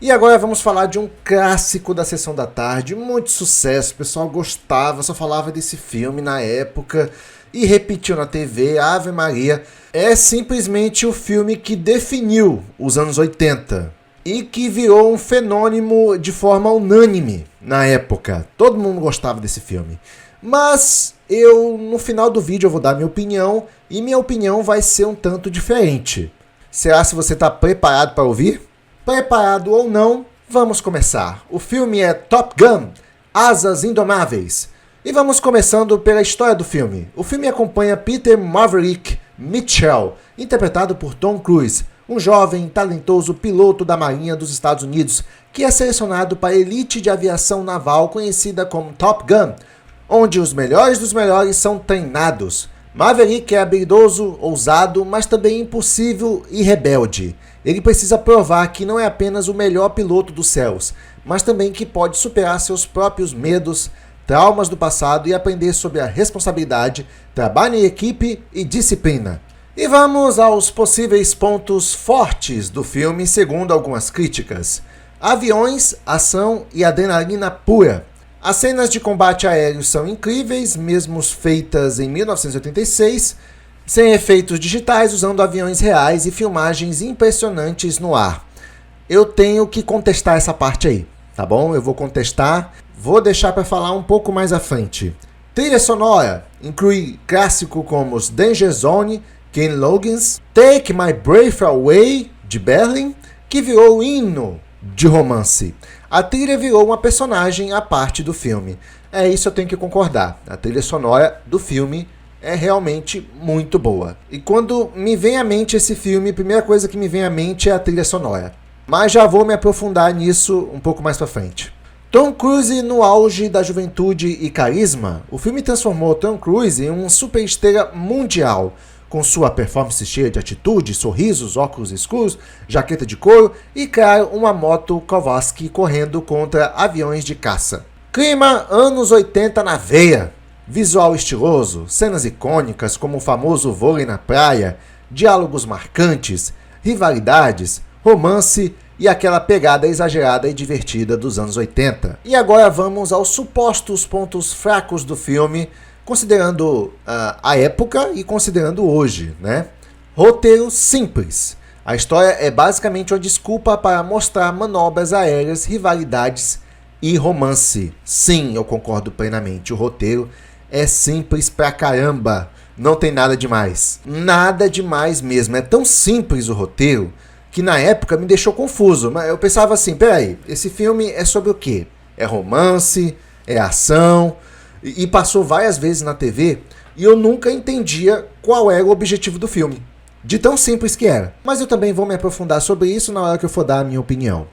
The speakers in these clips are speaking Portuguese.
E agora vamos falar de um clássico da Sessão da Tarde, muito sucesso, o pessoal gostava, só falava desse filme na época e repetiu na TV, Ave Maria. É simplesmente o filme que definiu os anos 80 e que virou um fenômeno de forma unânime na época. Todo mundo gostava desse filme. Mas no final do vídeo eu vou dar minha opinião e minha opinião vai ser um tanto diferente. Será se você está preparado para ouvir? Preparado ou não, vamos começar. O filme é Top Gun, Asas Indomáveis. E vamos começando pela história do filme. O filme acompanha Peter Maverick Mitchell, interpretado por Tom Cruise, um jovem talentoso piloto da Marinha dos Estados Unidos, que é selecionado para a elite de aviação naval conhecida como Top Gun, onde os melhores dos melhores são treinados. Maverick é habilidoso, ousado, mas também impulsivo e rebelde. Ele precisa provar que não é apenas o melhor piloto dos céus, mas também que pode superar seus próprios medos, traumas do passado e aprender sobre a responsabilidade, trabalho em equipe e disciplina. E vamos aos possíveis pontos fortes do filme, segundo algumas críticas. Aviões, ação e adrenalina pura. As cenas de combate aéreo são incríveis, mesmo feitas em 1986, sem efeitos digitais, usando aviões reais e filmagens impressionantes no ar. Eu tenho que contestar essa parte aí, tá bom? Eu vou contestar, vou deixar para falar um pouco mais à frente. Trilha sonora inclui clássicos como os Danger Zone, Ken Loggins, Take My Breath Away, de Berlin, que virou o hino de romance. A trilha virou uma personagem à parte do filme. Isso eu tenho que concordar. A trilha sonora do filme é realmente muito boa. E quando me vem à mente esse filme, a primeira coisa que me vem à mente é a trilha sonora. Mas já vou me aprofundar nisso um pouco mais pra frente. Tom Cruise no auge da juventude e carisma. O filme transformou Tom Cruise em uma superestrela mundial, com sua performance cheia de atitude, sorrisos, óculos escuros, jaqueta de couro e, claro, uma moto Kawasaki correndo contra aviões de caça. Clima anos 80 na veia. Visual estiloso, cenas icônicas como o famoso vôlei na praia, diálogos marcantes, rivalidades, romance e aquela pegada exagerada e divertida dos anos 80. E agora vamos aos supostos pontos fracos do filme, considerando a época e considerando hoje, né? Roteiro simples. A história é basicamente uma desculpa para mostrar manobras aéreas, rivalidades e romance. Sim, eu concordo plenamente. O roteiro é simples pra caramba. Não tem nada demais. Nada demais mesmo. É tão simples o roteiro que na época me deixou confuso. Mas eu pensava assim, peraí, esse filme é sobre o quê? É romance? É ação? E passou várias vezes na TV e eu nunca entendia qual era o objetivo do filme, de tão simples que era. Mas eu também vou me aprofundar sobre isso na hora que eu for dar a minha opinião.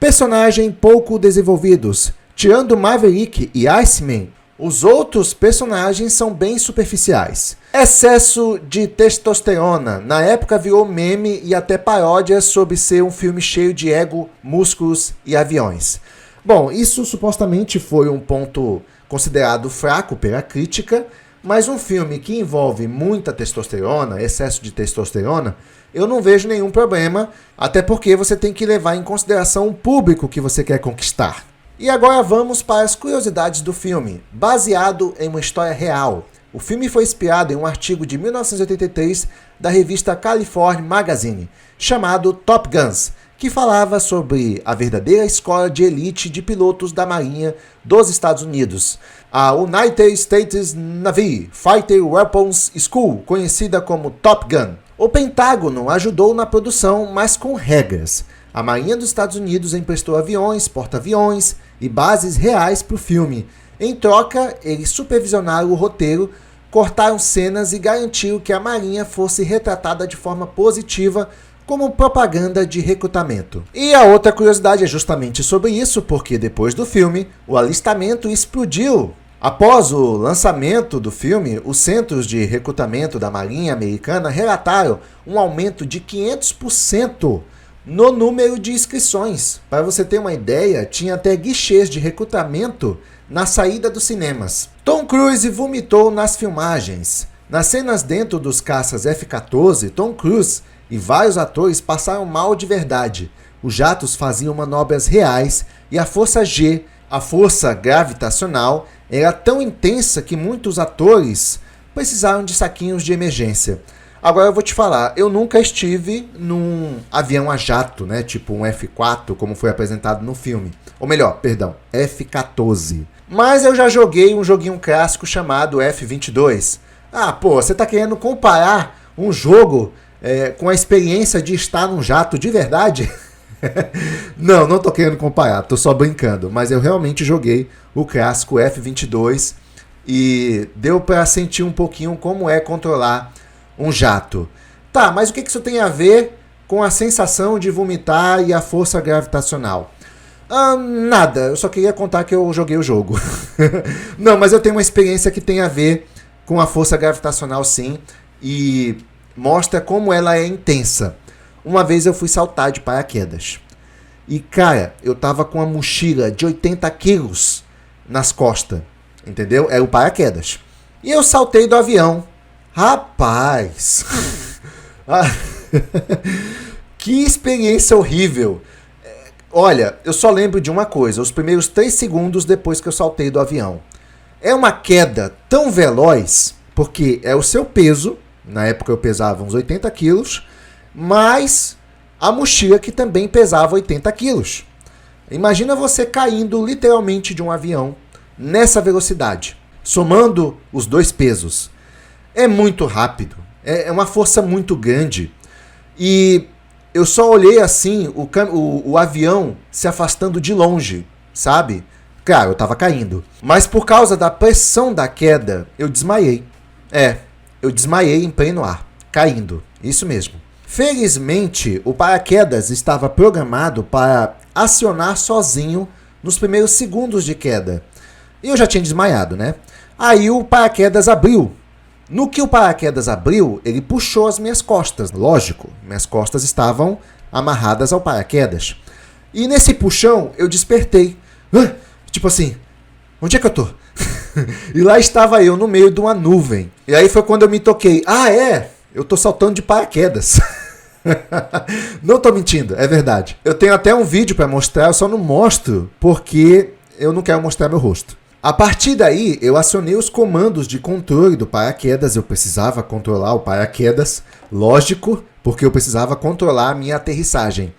Personagem pouco desenvolvidos. Tirando Maverick e Iceman, os outros personagens são bem superficiais. Excesso de testosterona. Na época virou meme e até paródia sobre ser um filme cheio de ego, músculos e aviões. Bom, isso supostamente foi um ponto considerado fraco pela crítica, mas um filme que envolve muita testosterona, excesso de testosterona, eu não vejo nenhum problema, até porque você tem que levar em consideração o público que você quer conquistar. E agora vamos para as curiosidades do filme. Baseado em uma história real, o filme foi inspirado em um artigo de 1983 da revista California Magazine, chamado Top Guns, que falava sobre a verdadeira escola de elite de pilotos da Marinha dos Estados Unidos, a United States Navy Fighter Weapons School, conhecida como Top Gun. O Pentágono ajudou na produção, mas com regras. A Marinha dos Estados Unidos emprestou aviões, porta-aviões e bases reais para o filme. Em troca, eles supervisionaram o roteiro, cortaram cenas e garantiram que a Marinha fosse retratada de forma positiva como propaganda de recrutamento. E a outra curiosidade é justamente sobre isso, porque depois do filme, o alistamento explodiu. Após o lançamento do filme, os centros de recrutamento da Marinha Americana relataram um aumento de 500% no número de inscrições. Para você ter uma ideia, tinha até guichês de recrutamento na saída dos cinemas. Tom Cruise vomitou nas filmagens. Nas cenas dentro dos caças F-14, Tom Cruise e vários atores passaram mal de verdade. Os jatos faziam manobras reais e a força G, a força gravitacional, era tão intensa que muitos atores precisaram de saquinhos de emergência. Agora eu vou te falar, eu nunca estive num avião a jato, né? Tipo um F4, como foi apresentado no filme. Ou melhor, perdão, F-14. Mas eu já joguei um joguinho clássico chamado F-22. Ah, pô, você tá querendo comparar um jogo com a experiência de estar num jato de verdade? Não tô querendo comparar, tô só brincando. Mas eu realmente joguei o clássico F-22 e deu pra sentir um pouquinho como é controlar um jato. Tá, mas o que isso tem a ver com a sensação de vomitar e a força gravitacional? Nada, eu só queria contar que eu joguei o jogo. Não, mas eu tenho uma experiência que tem a ver com a força gravitacional sim, e mostra como ela é intensa. Uma vez eu fui saltar de paraquedas. E cara, eu tava com uma mochila de 80 quilos nas costas, entendeu? Era o paraquedas. E eu saltei do avião. Rapaz! Que experiência horrível! Olha, eu só lembro de uma coisa, os primeiros 3 segundos depois que eu saltei do avião. É uma queda tão veloz, porque é o seu peso, na época eu pesava uns 80 quilos, mais a mochila que também pesava 80 quilos. Imagina você caindo literalmente de um avião nessa velocidade, somando os 2 pesos. É muito rápido, é uma força muito grande. E eu só olhei assim, o avião se afastando de longe, sabe? Claro, eu tava caindo. Mas por causa da pressão da queda, eu desmaiei. Eu desmaiei em pleno ar, caindo, isso mesmo. Felizmente, o paraquedas estava programado para acionar sozinho nos primeiros segundos de queda. E eu já tinha desmaiado, né? Aí o paraquedas abriu. No que o paraquedas abriu, ele puxou as minhas costas. Lógico, minhas costas estavam amarradas ao paraquedas. E nesse puxão, eu despertei. Tipo assim, onde é que eu tô? E lá estava eu, no meio de uma nuvem. E aí foi quando eu me toquei. Eu tô saltando de paraquedas. Não tô mentindo, é verdade. Eu tenho até um vídeo para mostrar, eu só não mostro porque eu não quero mostrar meu rosto. A partir daí, eu acionei os comandos de controle do paraquedas. Eu precisava controlar o paraquedas, lógico, porque eu precisava controlar a minha aterrissagem.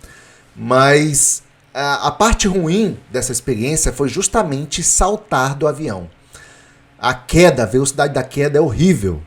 Mas a parte ruim dessa experiência foi justamente saltar do avião. A velocidade da queda é horrível.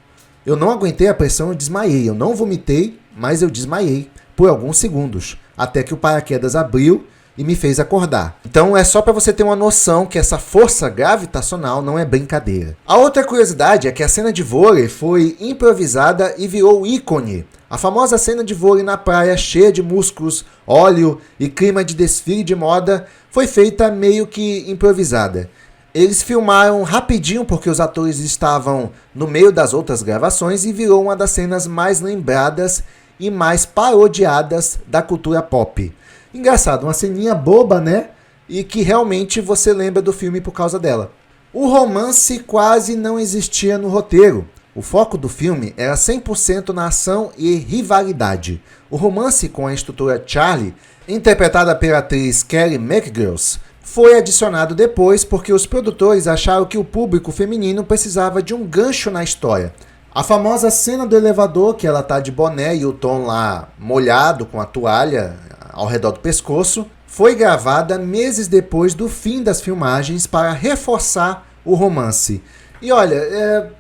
Eu não aguentei a pressão, eu desmaiei. Eu não vomitei, mas eu desmaiei por alguns segundos, até que o paraquedas abriu e me fez acordar. Então é só para você ter uma noção que essa força gravitacional não é brincadeira. A outra curiosidade é que a cena de vôlei foi improvisada e virou ícone. A famosa cena de vôlei na praia, cheia de músculos, óleo e clima de desfile de moda, foi feita meio que improvisada. Eles filmaram rapidinho porque os atores estavam no meio das outras gravações e virou uma das cenas mais lembradas e mais parodiadas da cultura pop. Engraçado, uma ceninha boba, né? E que realmente você lembra do filme por causa dela. O romance quase não existia no roteiro. O foco do filme era 100% na ação e rivalidade. O romance com a instrutora Charlie, interpretada pela atriz Kelly McGillis, foi adicionado depois porque os produtores acharam que o público feminino precisava de um gancho na história. A famosa cena do elevador, que ela tá de boné e o Tom lá molhado com a toalha ao redor do pescoço, foi gravada meses depois do fim das filmagens para reforçar o romance. E olha,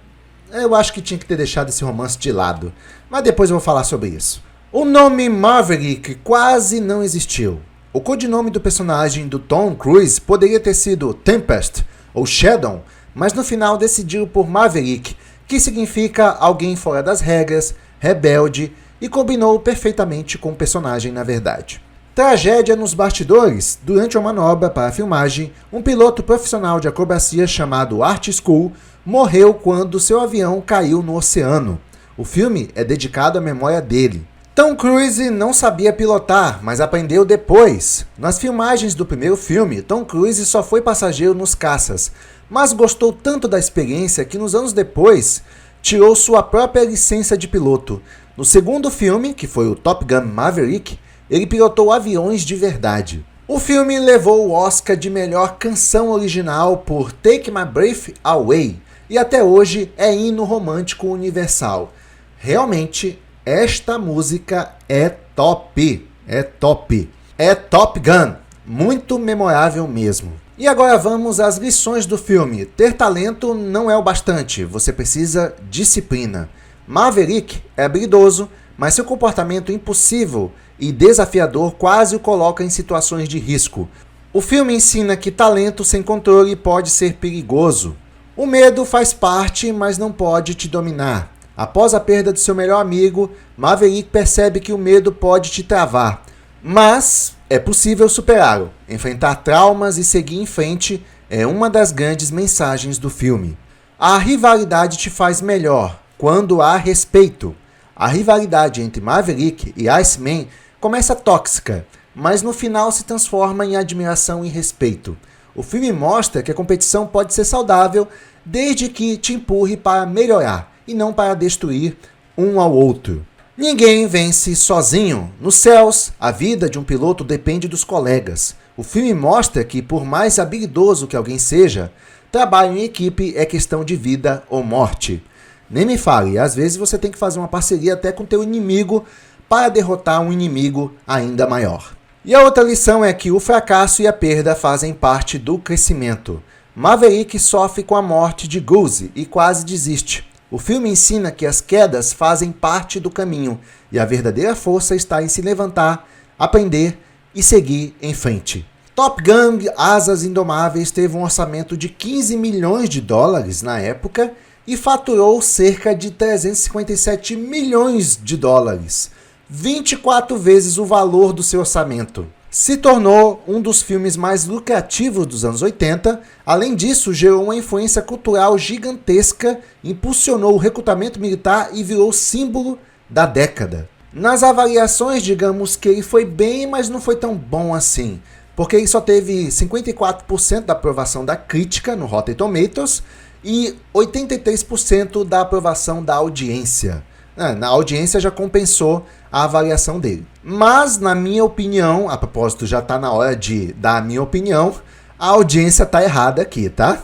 eu acho que tinha que ter deixado esse romance de lado, mas depois eu vou falar sobre isso. O nome Maverick quase não existiu. O codinome do personagem do Tom Cruise poderia ter sido Tempest ou Shadow, mas no final decidiram por Maverick, que significa alguém fora das regras, rebelde, e combinou perfeitamente com o personagem na verdade. Tragédia nos bastidores. Durante uma manobra para a filmagem, um piloto profissional de acrobacia chamado Art School morreu quando seu avião caiu no oceano. O filme é dedicado à memória dele. Tom Cruise não sabia pilotar, mas aprendeu depois. Nas filmagens do primeiro filme, Tom Cruise só foi passageiro nos caças, mas gostou tanto da experiência que nos anos depois tirou sua própria licença de piloto. No segundo filme, que foi o Top Gun Maverick, Ele pilotou aviões de verdade. O filme levou o Oscar de melhor canção original por Take My Breath Away e até hoje é hino romântico universal. Realmente, esta música é top. É top. É Top Gun. Muito memorável mesmo. E agora vamos às lições do filme. Ter talento não é o bastante, você precisa disciplina. Maverick é habilidoso, mas seu comportamento impossível e desafiador quase o coloca em situações de risco. O filme ensina que talento sem controle pode ser perigoso. O medo faz parte, mas não pode te dominar. Após a perda de seu melhor amigo, Maverick percebe que o medo pode te travar. Mas é possível superá-lo. Enfrentar traumas e seguir em frente é uma das grandes mensagens do filme. A rivalidade te faz melhor quando há respeito. A rivalidade entre Maverick e Iceman começa tóxica, mas no final se transforma em admiração e respeito. O filme mostra que a competição pode ser saudável desde que te empurre para melhorar e não para destruir um ao outro. Ninguém vence sozinho. Nos céus, a vida de um piloto depende dos colegas. O filme mostra que, por mais habilidoso que alguém seja, trabalho em equipe é questão de vida ou morte. Nem me fale, às vezes você tem que fazer uma parceria até com teu inimigo para derrotar um inimigo ainda maior. E a outra lição é que o fracasso e a perda fazem parte do crescimento. Maverick sofre com a morte de Goose e quase desiste. O filme ensina que as quedas fazem parte do caminho e a verdadeira força está em se levantar, aprender e seguir em frente. Top Gun Asas Indomáveis teve um orçamento de 15 milhões de dólares na época e faturou cerca de 357 milhões de dólares, 24 vezes o valor do seu orçamento. Se tornou um dos filmes mais lucrativos dos anos 80. Além disso, gerou uma influência cultural gigantesca, impulsionou o recrutamento militar e virou símbolo da década. Nas avaliações, digamos que ele foi bem, mas não foi tão bom assim, porque ele só teve 54% da aprovação da crítica no Rotten Tomatoes e 83% da aprovação da audiência. Na audiência já compensou a avaliação dele. Mas, na minha opinião, a propósito, já está na hora de dar a minha opinião, a audiência está errada aqui, tá?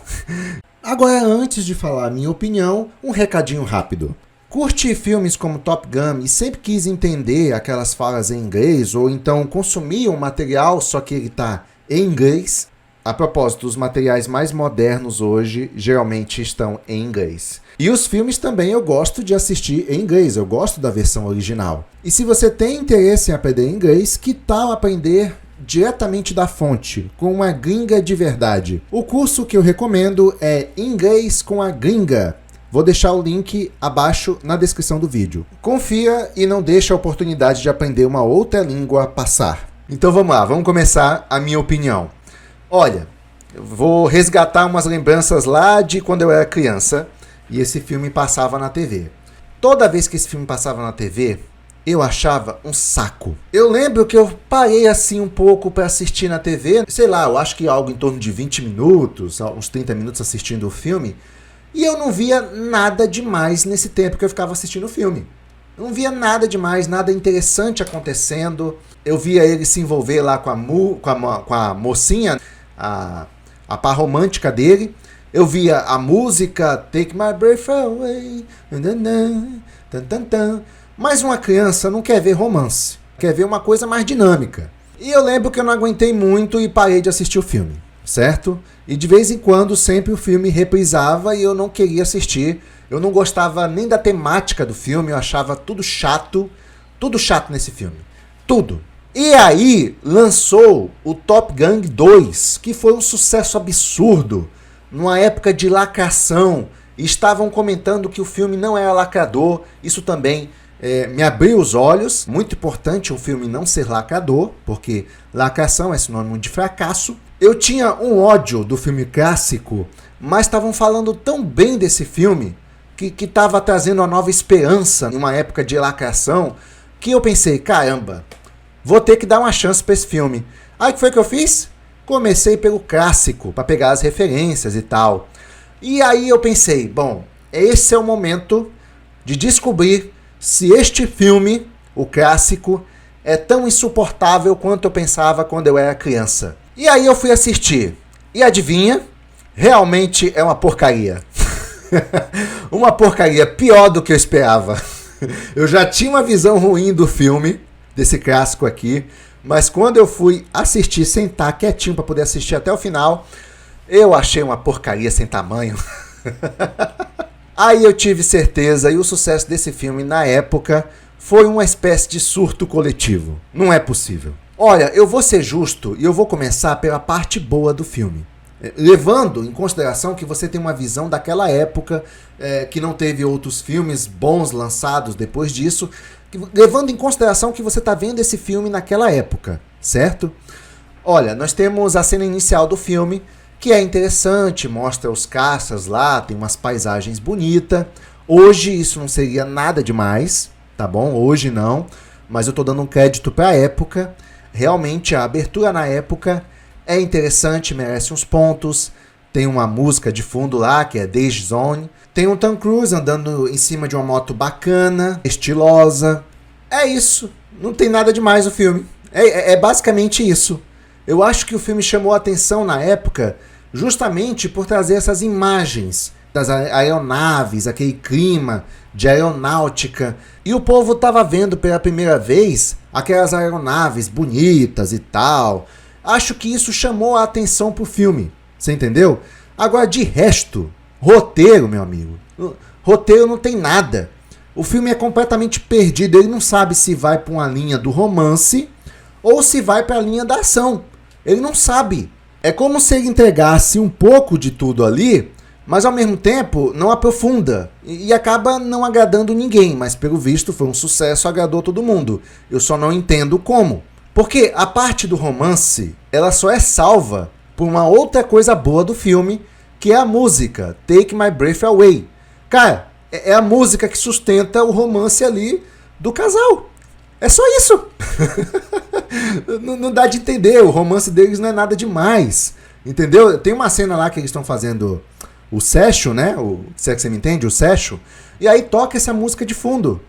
Agora, antes de falar a minha opinião, um recadinho rápido. Curte filmes como Top Gun e sempre quis entender aquelas falas em inglês, ou então consumir um material só que ele está em inglês? A propósito, os materiais mais modernos hoje geralmente estão em inglês. E os filmes também eu gosto de assistir em inglês, eu gosto da versão original. E se você tem interesse em aprender inglês, que tal aprender diretamente da fonte, com uma gringa de verdade? O curso que eu recomendo é Inglês com a Gringa. Vou deixar o link abaixo na descrição do vídeo. Confia e não deixe a oportunidade de aprender uma outra língua passar. Então vamos lá, vamos começar a minha opinião. Olha, eu vou resgatar umas lembranças lá de quando eu era criança e esse filme passava na TV. Toda vez que esse filme passava na TV, eu achava um saco. Eu lembro que eu parei assim um pouco para assistir na TV, sei lá, eu acho que algo em torno de 20 minutos, uns 30 minutos assistindo o filme, e eu não via nada demais nesse tempo que eu ficava assistindo o filme. Eu não via nada demais, nada interessante acontecendo. Eu via ele se envolver lá com a mocinha, a par romântica dele. Eu via a música Take My Breath Away, mas uma criança não quer ver romance, quer ver uma coisa mais dinâmica. E eu lembro que eu não aguentei muito e parei de assistir o filme, certo? E de vez em quando sempre o filme reprisava e eu não queria assistir. Eu não gostava nem da temática do filme, eu achava tudo chato nesse filme, tudo. E aí lançou o Top Gun 2, que foi um sucesso absurdo, numa época de lacração. Estavam comentando que o filme não era lacrador, isso também me abriu os olhos. Muito importante um filme não ser lacrador, porque lacração é sinônimo de fracasso. Eu tinha um ódio do filme clássico, mas estavam falando tão bem desse filme, que estava trazendo uma nova esperança em uma época de lacração, que eu pensei, caramba, vou ter que dar uma chance para esse filme. Aí o que foi que eu fiz? Comecei pelo clássico, para pegar as referências e tal. E aí eu pensei, bom, esse é o momento de descobrir se este filme, o clássico, é tão insuportável quanto eu pensava quando eu era criança. E aí eu fui assistir. E adivinha? Realmente é uma porcaria. Uma porcaria pior do que eu esperava. Eu já tinha uma visão ruim do filme, desse clássico aqui, mas quando eu fui assistir, sentar quietinho para poder assistir até o final, eu achei uma porcaria sem tamanho. Aí eu tive certeza, e o sucesso desse filme na época foi uma espécie de surto coletivo. Não é possível. Olha, eu vou ser justo e eu vou começar pela parte boa do filme. Levando em consideração que você tem uma visão daquela época, que não teve outros filmes bons lançados depois disso, levando em consideração que você está vendo esse filme naquela época, certo? Olha, nós temos a cena inicial do filme, que é interessante, mostra os caças lá, tem umas paisagens bonitas. Hoje isso não seria nada demais, tá bom? Hoje não, mas eu estou dando um crédito para a época. Realmente a abertura na época é interessante, merece uns pontos. Tem uma música de fundo lá, que é Danger Zone. Tem um Tom Cruise andando em cima de uma moto bacana, estilosa. É isso. Não tem nada demais o filme. É basicamente isso. Eu acho que o filme chamou a atenção na época justamente por trazer essas imagens das aeronaves, aquele clima de aeronáutica. E o povo estava vendo pela primeira vez aquelas aeronaves bonitas e tal. Acho que isso chamou a atenção pro filme, você entendeu? Agora, de resto, roteiro, meu amigo, roteiro não tem nada. O filme é completamente perdido, ele não sabe se vai para uma linha do romance ou se vai para a linha da ação. Ele não sabe. É como se ele entregasse um pouco de tudo ali, mas ao mesmo tempo não aprofunda e acaba não agradando ninguém, mas pelo visto foi um sucesso, agradou todo mundo. Eu só não entendo como. Porque a parte do romance, ela só é salva por uma outra coisa boa do filme, que é a música, Take My Breath Away. Cara, é a música que sustenta o romance ali do casal. É só isso. Não dá de entender, o romance deles não é nada demais. Entendeu? Tem uma cena lá que eles estão fazendo o session, né? Se é que você me entende, o session. E aí toca essa música de fundo.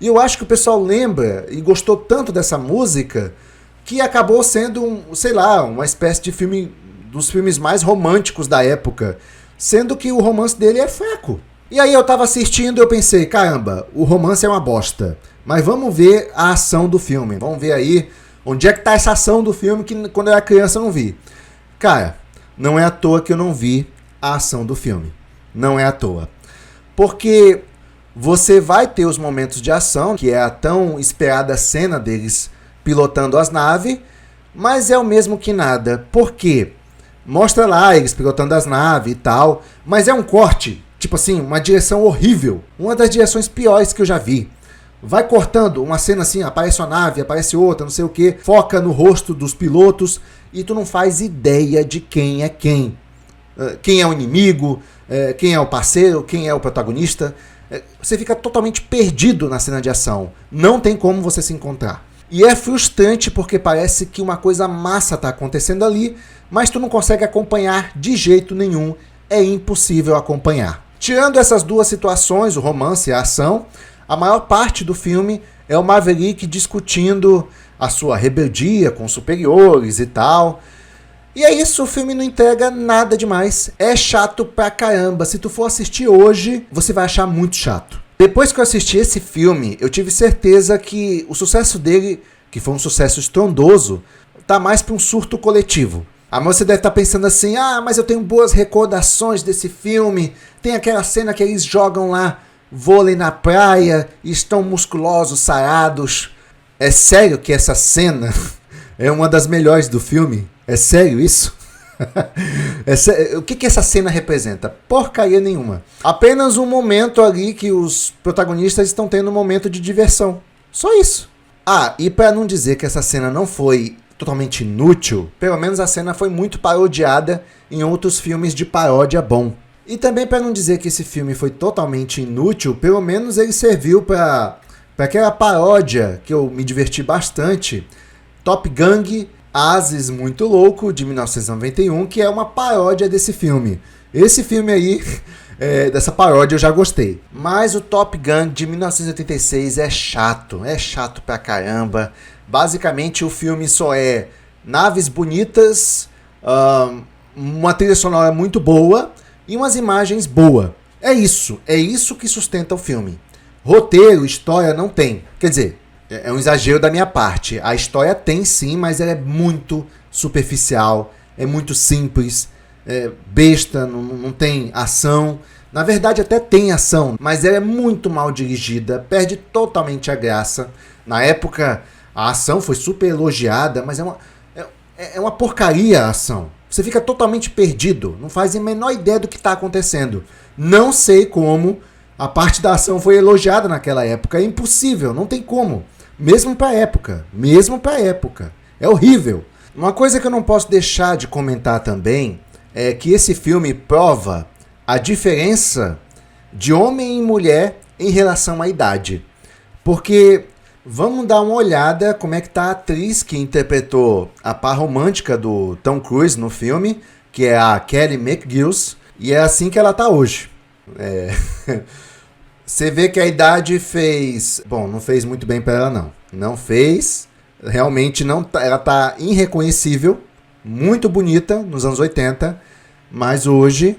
E eu acho que o pessoal lembra e gostou tanto dessa música que acabou sendo, uma espécie de filme, dos filmes mais românticos da época, sendo que o romance dele é fraco. E aí eu tava assistindo e eu pensei, caramba, o romance é uma bosta, mas vamos ver a ação do filme, vamos ver aí onde é que tá essa ação do filme que quando eu era criança eu não vi. Cara, não é à toa que eu não vi a ação do filme, não é à toa, porque você vai ter os momentos de ação, que é a tão esperada cena deles pilotando as naves, mas é o mesmo que nada. Por quê? Mostra lá eles pilotando as naves e tal, mas é um corte, tipo assim, uma direção horrível. Uma das direções piores que eu já vi. Vai cortando uma cena assim, aparece uma nave, aparece outra, não sei o que, foca no rosto dos pilotos e tu não faz ideia de quem é quem. Quem é o inimigo, quem é o parceiro, quem é o protagonista. Você fica totalmente perdido na cena de ação. Não tem como você se encontrar. E é frustrante porque parece que uma coisa massa está acontecendo ali, mas tu não consegue acompanhar de jeito nenhum. É impossível acompanhar. Tirando essas duas situações, o romance e a ação, a maior parte do filme é o Maverick discutindo a sua rebeldia com os superiores e tal. E é isso, o filme não entrega nada demais. É chato pra caramba. Se tu for assistir hoje, você vai achar muito chato. Depois que eu assisti esse filme, eu tive certeza que o sucesso dele, que foi um sucesso estrondoso, tá mais pra um surto coletivo. Mas você deve estar pensando assim, mas eu tenho boas recordações desse filme. Tem aquela cena que eles jogam lá vôlei na praia e estão musculosos, sarados. É sério que essa cena é uma das melhores do filme? É sério isso? O que essa cena representa? Porcaria nenhuma. Apenas um momento ali que os protagonistas estão tendo um momento de diversão. Só isso. E para não dizer que essa cena não foi totalmente inútil, pelo menos a cena foi muito parodiada em outros filmes de paródia bom. E também para não dizer que esse filme foi totalmente inútil, pelo menos ele serviu para aquela paródia que eu me diverti bastante, Top Gun Ases Muito Louco, de 1991, que é uma paródia desse filme. Esse filme aí, dessa paródia eu já gostei. Mas o Top Gun de 1986 é chato pra caramba. Basicamente o filme só é naves bonitas, uma trilha sonora muito boa e umas imagens boas. É isso que sustenta o filme. Roteiro, história não tem. Quer dizer, é um exagero da minha parte. A história tem sim, mas ela é muito superficial, é muito simples, é besta, não tem ação. Na verdade até tem ação, mas ela é muito mal dirigida, perde totalmente a graça. Na época a ação foi super elogiada, mas é uma porcaria a ação. Você fica totalmente perdido, não faz a menor ideia do que está acontecendo. Não sei como a parte da ação foi elogiada naquela época, é impossível, não tem como. Mesmo para época. É horrível. Uma coisa que eu não posso deixar de comentar também é que esse filme prova a diferença de homem e mulher em relação à idade. Porque vamos dar uma olhada como é que tá a atriz que interpretou a par romântica do Tom Cruise no filme, que é a Kelly McGillis, e é assim que ela tá hoje. Você vê que a idade fez... Bom, não fez muito bem para ela não. Não fez. Realmente não. Ela tá irreconhecível. Muito bonita nos anos 80. Mas hoje,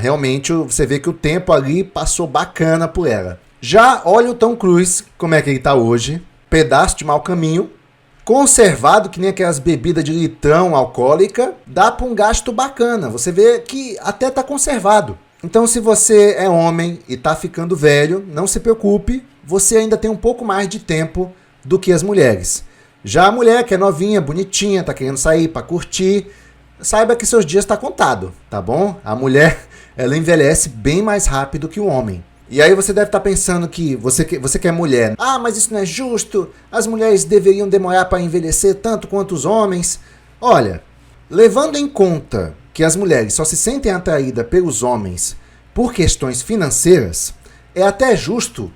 realmente, você vê que o tempo ali passou bacana por ela. Já olha o Tom Cruise, como é que ele tá hoje. Pedaço de mau caminho. Conservado, que nem aquelas bebidas de litrão alcoólica. Dá para um gasto bacana. Você vê que até tá conservado. Então, se você é homem e tá ficando velho, não se preocupe, você ainda tem um pouco mais de tempo do que as mulheres. Já a mulher que é novinha, bonitinha, tá querendo sair para curtir, saiba que seus dias tá contado, tá bom? A mulher, ela envelhece bem mais rápido que o homem. E aí você deve estar pensando que você que é mulher, mas isso não é justo, as mulheres deveriam demorar para envelhecer tanto quanto os homens. Olha, levando em conta que as mulheres só se sentem atraídas pelos homens por questões financeiras, é até justo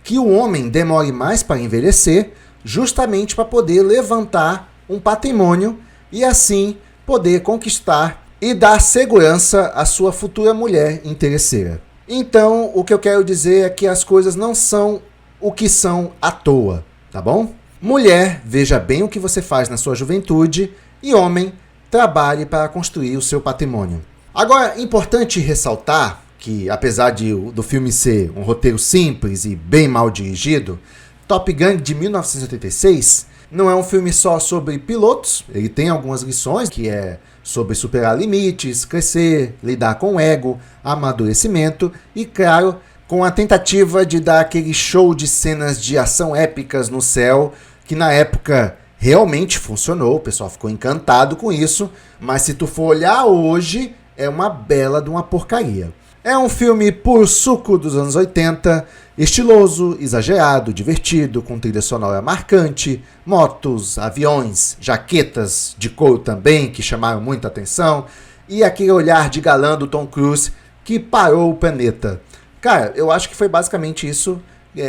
que o homem demore mais para envelhecer, justamente para poder levantar um patrimônio e assim poder conquistar e dar segurança à sua futura mulher interesseira. Então, o que eu quero dizer é que as coisas não são o que são à toa, tá bom? Mulher, veja bem o que você faz na sua juventude, e homem, trabalhe para construir o seu patrimônio. Agora, é importante ressaltar que, apesar do filme ser um roteiro simples e bem mal dirigido, Top Gun de 1986 não é um filme só sobre pilotos, ele tem algumas lições, que é sobre superar limites, crescer, lidar com o ego, amadurecimento e, claro, com a tentativa de dar aquele show de cenas de ação épicas no céu, que na época realmente funcionou, o pessoal ficou encantado com isso, mas se tu for olhar hoje, é uma bela de uma porcaria. É um filme puro suco dos anos 80, estiloso, exagerado, divertido, com trilha sonora marcante, motos, aviões, jaquetas de couro também, que chamaram muita atenção, e aquele olhar de galã do Tom Cruise que parou o planeta. Cara, eu acho que foi basicamente isso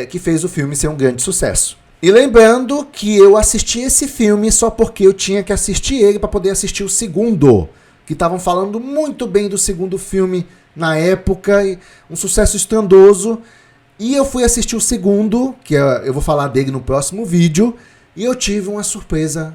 que fez o filme ser um grande sucesso. E lembrando que eu assisti esse filme só porque eu tinha que assistir ele para poder assistir o segundo, que estavam falando muito bem do segundo filme na época, um sucesso estrondoso, e eu fui assistir o segundo, que eu vou falar dele no próximo vídeo, e eu tive uma surpresa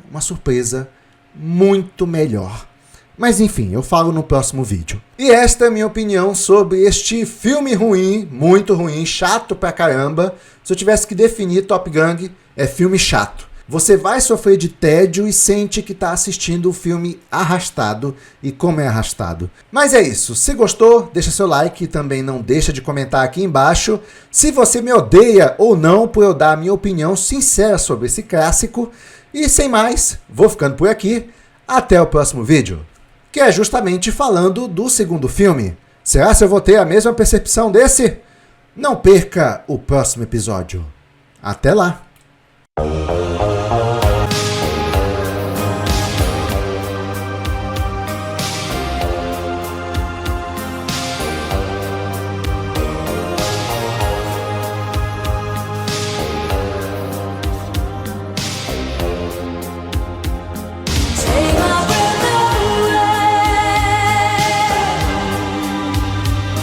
muito melhor. Mas enfim, eu falo no próximo vídeo. E esta é a minha opinião sobre este filme ruim, muito ruim, chato pra caramba. Se eu tivesse que definir, Top Gun é filme chato. Você vai sofrer de tédio e sente que está assistindo o filme arrastado, e como é arrastado. Mas é isso, se gostou, deixa seu like e também não deixa de comentar aqui embaixo se você me odeia ou não por eu dar a minha opinião sincera sobre esse clássico. E sem mais, vou ficando por aqui, até o próximo vídeo, que é justamente falando do segundo filme. Será que eu vou ter a mesma percepção desse? Não perca o próximo episódio. Até lá!